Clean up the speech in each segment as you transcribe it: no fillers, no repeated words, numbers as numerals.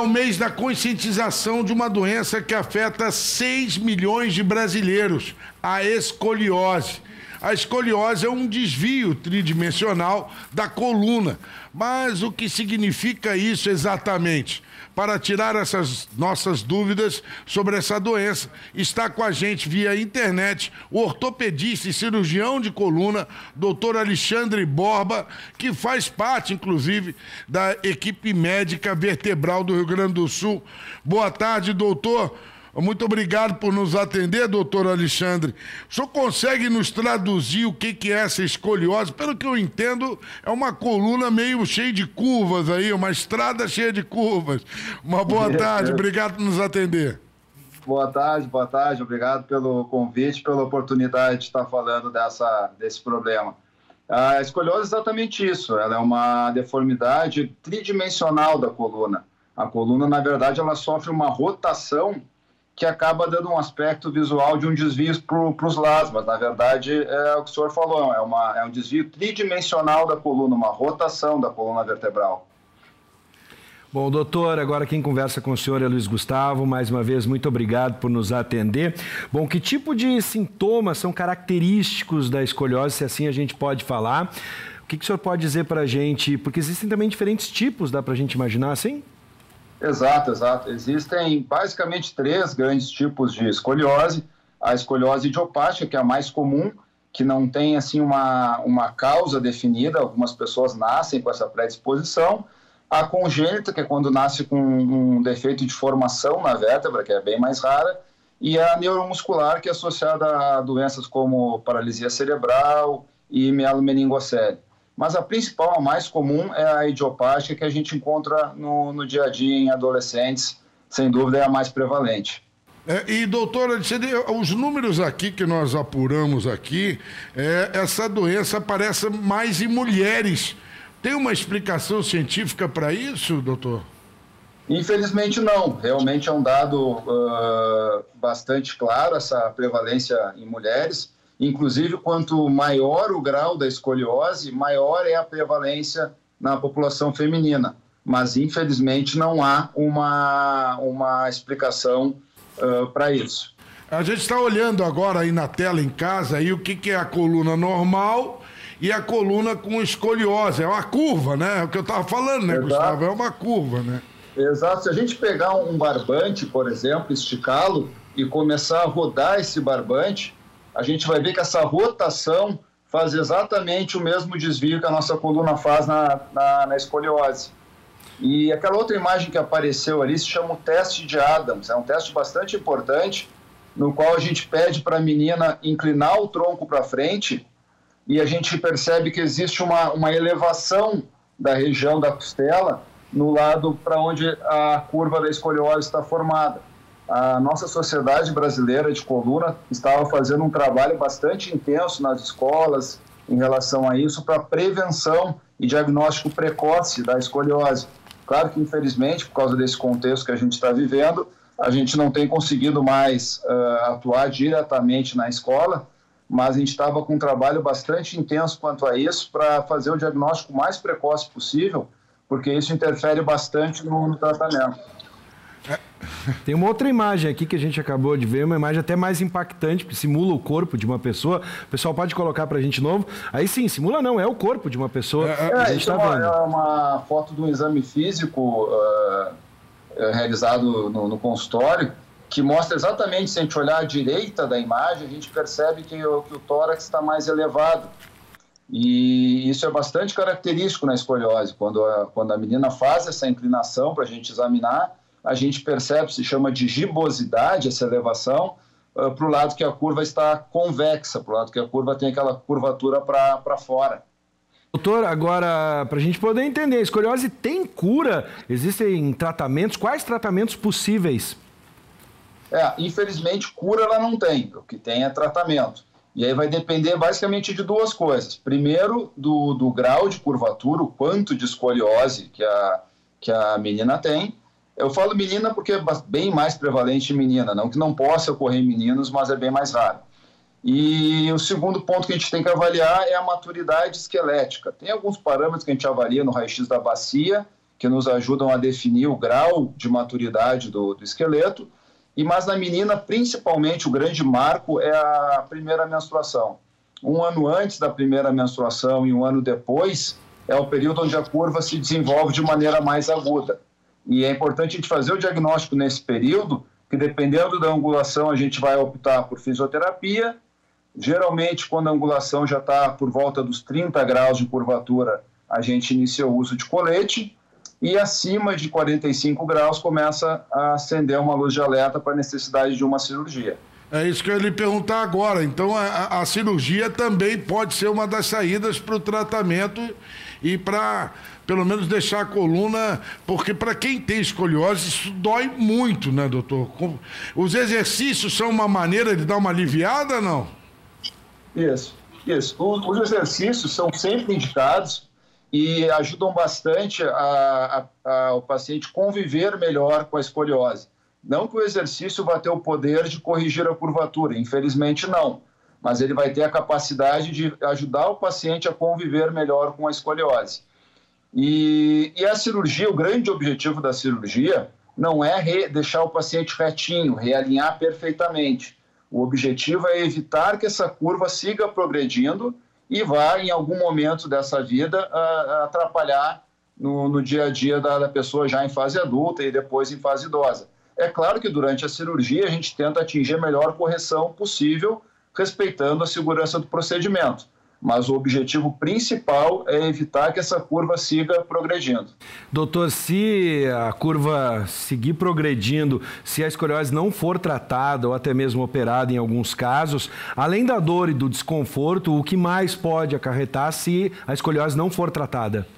o mês da conscientização de uma doença que afeta 6 milhões de brasileiros, a escoliose. A escoliose é um desvio tridimensional da coluna. Mas o que significa isso exatamente? Para tirar essas nossas dúvidas sobre essa doença, está com a gente via internet o ortopedista e cirurgião de coluna, doutor Alexandre Borba, que faz parte, inclusive, da equipe médica vertebral do Rio Grande do Sul. Boa tarde, doutor. Muito obrigado por nos atender, doutor Alexandre. O senhor consegue nos traduzir o que é essa escoliose? Pelo que eu entendo, é uma coluna meio cheia de curvas aí, uma estrada cheia de curvas. Uma boa tarde, obrigado por nos atender. Boa tarde, obrigado pelo convite, pela oportunidade de estar falando desse problema. A escoliose é exatamente isso, ela é uma deformidade tridimensional da coluna. A coluna, na verdade, ela sofre uma rotação que acaba dando um aspecto visual de um desvio para os lados, mas na verdade é o que o senhor falou, é um desvio tridimensional da coluna, uma rotação da coluna vertebral. Bom, doutor, agora quem conversa com o senhor é Luiz Gustavo. Mais uma vez, muito obrigado por nos atender. Bom, que tipo de sintomas são característicos da escoliose, se assim a gente pode falar? O que o senhor pode dizer para a gente? Porque existem também diferentes tipos, dá para a gente imaginar assim? Exato. Existem basicamente 3 grandes tipos de escoliose. A escoliose idiopática, que é a mais comum, que não tem assim uma causa definida, algumas pessoas nascem com essa predisposição. A congênita, que é quando nasce com um defeito de formação na vértebra, que é bem mais rara. E a neuromuscular, que é associada a doenças como paralisia cerebral e mielomeningocele. Mas a principal, a mais comum, é a idiopática, que a gente encontra no dia a dia em adolescentes, sem dúvida é a mais prevalente. E, doutora, os números aqui que nós apuramos aqui, essa doença aparece mais em mulheres. Tem uma explicação científica para isso, doutor? Infelizmente não. Realmente é um dado bastante claro, essa prevalência em mulheres. Inclusive, quanto maior o grau da escoliose, maior é a prevalência na população feminina. Mas, infelizmente, não há uma explicação para isso. A gente está olhando agora aí na tela em casa aí o que é a coluna normal e a coluna com escoliose. É uma curva, né? É o que eu estava falando, né, exato, Gustavo? É uma curva, né? Exato. Se a gente pegar um barbante, por exemplo, esticá-lo e começar a rodar esse barbante, a gente vai ver que essa rotação faz exatamente o mesmo desvio que a nossa coluna faz na escoliose. E aquela outra imagem que apareceu ali se chama o teste de Adams. É um teste bastante importante, no qual a gente pede para a menina inclinar o tronco para frente e a gente percebe que existe uma elevação da região da costela no lado para onde a curva da escoliose está formada. A nossa Sociedade Brasileira de Coluna estava fazendo um trabalho bastante intenso nas escolas em relação a isso, para prevenção e diagnóstico precoce da escoliose. Claro que, infelizmente, por causa desse contexto que a gente está vivendo, a gente não tem conseguido mais atuar diretamente na escola, mas a gente estava com um trabalho bastante intenso quanto a isso, para fazer o diagnóstico mais precoce possível, porque isso interfere bastante no tratamento. Tem uma outra imagem aqui que a gente acabou de ver, uma imagem até mais impactante, que simula o corpo de uma pessoa. O pessoal pode colocar pra gente de novo. Aí sim, simula não, é o corpo de uma pessoa. Isso é uma foto de um exame físico realizado no consultório, que mostra exatamente, se a gente olhar à direita da imagem, a gente percebe que o tórax está mais elevado. E isso é bastante característico na escoliose. Quando a menina faz essa inclinação para a gente examinar, a gente percebe, se chama de gibosidade, essa elevação, para o lado que a curva está convexa, para o lado que a curva tem aquela curvatura para fora. Doutor, agora, para a gente poder entender, a escoliose tem cura? Existem tratamentos? Quais tratamentos possíveis? Infelizmente, cura ela não tem. O que tem é tratamento. E aí vai depender basicamente de 2 coisas. Primeiro, do grau de curvatura, o quanto de escoliose que a menina tem. Eu falo menina porque é bem mais prevalente em menina, não que não possa ocorrer em meninos, mas é bem mais raro. E o segundo ponto que a gente tem que avaliar é a maturidade esquelética. Tem alguns parâmetros que a gente avalia no raio-x da bacia que nos ajudam a definir o grau de maturidade do esqueleto. Mas na menina, principalmente, o grande marco é a primeira menstruação. 1 ano antes da primeira menstruação e 1 ano depois é o período onde a curva se desenvolve de maneira mais aguda. E é importante a gente fazer o diagnóstico nesse período, que dependendo da angulação a gente vai optar por fisioterapia. Geralmente, quando a angulação já está por volta dos 30 graus de curvatura, a gente inicia o uso de colete. E acima de 45 graus começa a acender uma luz de alerta para a necessidade de uma cirurgia. É isso que eu ia lhe perguntar agora. Então, a cirurgia também pode ser uma das saídas para o tratamento e para, pelo menos, deixar a coluna... Porque para quem tem escoliose, isso dói muito, né, doutor? Os exercícios são uma maneira de dar uma aliviada, não? Isso. Os exercícios são sempre indicados e ajudam bastante o paciente conviver melhor com a escoliose. Não que o exercício vá ter o poder de corrigir a curvatura, infelizmente não, mas ele vai ter a capacidade de ajudar o paciente a conviver melhor com a escoliose. E a cirurgia, o grande objetivo da cirurgia não é deixar o paciente retinho, realinhar perfeitamente. O objetivo é evitar que essa curva siga progredindo e vá, em algum momento dessa vida, atrapalhar no dia a dia da pessoa já em fase adulta e depois em fase idosa. É claro que durante a cirurgia a gente tenta atingir a melhor correção possível, respeitando a segurança do procedimento. Mas o objetivo principal é evitar que essa curva siga progredindo. Doutor, se a curva seguir progredindo, se a escoliose não for tratada ou até mesmo operada em alguns casos, além da dor e do desconforto, o que mais pode acarretar se a escoliose não for tratada?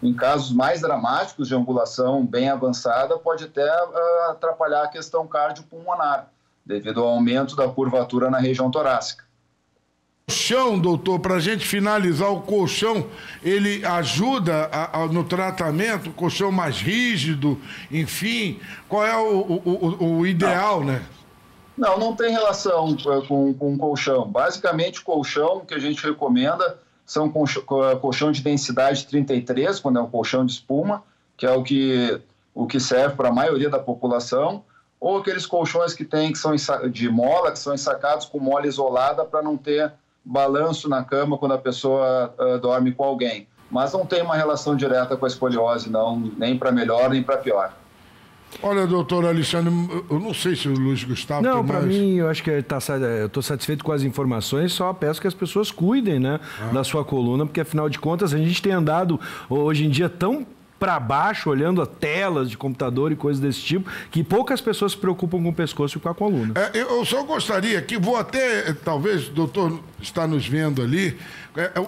Em casos mais dramáticos de angulação bem avançada, pode até atrapalhar a questão cardiopulmonar, devido ao aumento da curvatura na região torácica. Colchão, doutor, para a gente finalizar, o colchão, ele ajuda no tratamento, o colchão mais rígido, enfim, qual é o ideal, né? Não tem relação com colchão. Basicamente, o colchão que a gente recomenda são colchão de densidade 33, quando é um colchão de espuma, que é o que serve para a maioria da população, ou aqueles colchões que são de mola, que são ensacados com mola isolada para não ter balanço na cama quando a pessoa dorme com alguém. Mas não tem uma relação direta com a escoliose, não, nem para melhor, nem para pior. Olha, doutor Alexandre, eu não sei se o Luiz Gustavo... Não, para mim, eu acho que eu estou satisfeito com as informações, só peço que as pessoas cuidem, né, da sua coluna, porque, afinal de contas, a gente tem andado, hoje em dia, tão para baixo, olhando a telas de computador e coisas desse tipo, que poucas pessoas se preocupam com o pescoço e com a coluna. Eu só gostaria que, talvez o doutor está nos vendo ali,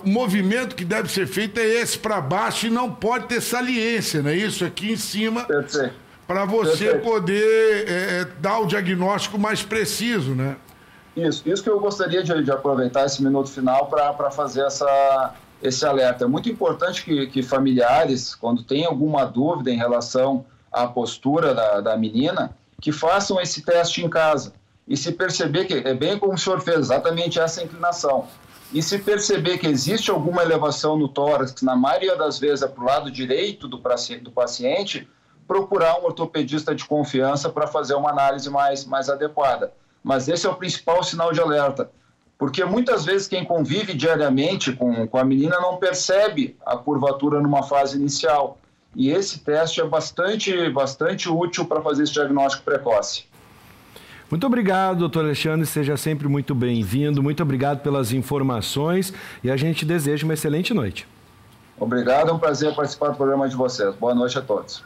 o movimento que deve ser feito é esse para baixo e não pode ter saliência, não é isso? Aqui em cima, para você poder dar o diagnóstico mais preciso, né? Isso que eu gostaria de aproveitar esse minuto final para fazer esse alerta. É muito importante que familiares, quando tem alguma dúvida em relação à postura da menina, que façam esse teste em casa. E se perceber que, é bem como o senhor fez, exatamente essa inclinação. E se perceber que existe alguma elevação no tórax, que na maioria das vezes é para o lado direito do paciente, procurar um ortopedista de confiança para fazer uma análise mais adequada. Mas esse é o principal sinal de alerta. Porque muitas vezes quem convive diariamente com a menina não percebe a curvatura numa fase inicial. E esse teste é bastante útil para fazer esse diagnóstico precoce. Muito obrigado, doutor Alexandre, seja sempre muito bem-vindo. Muito obrigado pelas informações e a gente deseja uma excelente noite. Obrigado, é um prazer participar do programa de vocês. Boa noite a todos.